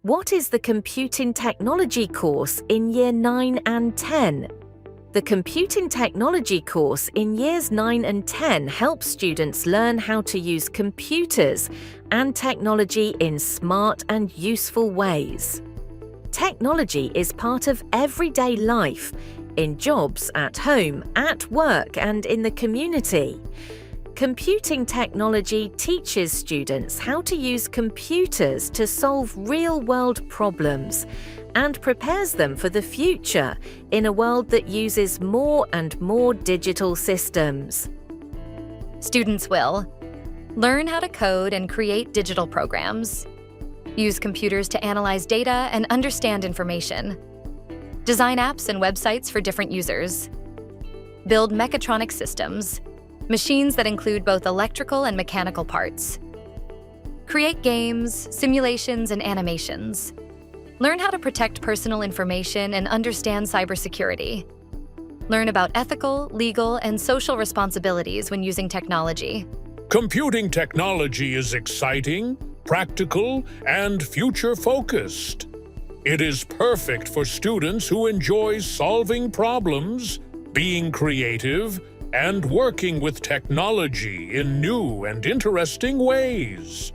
What is the Computing Technology course in Year 9 and 10? The Computing Technology course in Years 9 and 10 helps students learn how to use computers and technology in smart and useful ways. Technology is part of everyday life, in jobs, at home, at work, and in the community. Computing technology teaches students how to use computers to solve real-world problems and prepares them for the future in a world that uses more and more digital systems. Students will learn how to code and create digital programs, use computers to analyze data and understand information, design apps and websites for different users, build mechatronic systems, machines that include both electrical and mechanical parts, create games, simulations, and animations, learn how to protect personal information and understand cybersecurity, learn about ethical, legal, and social responsibilities when using technology. Computing technology is exciting, practical, and future-focused. It is perfect for students who enjoy solving problems, being creative, and working with technology in new and interesting ways.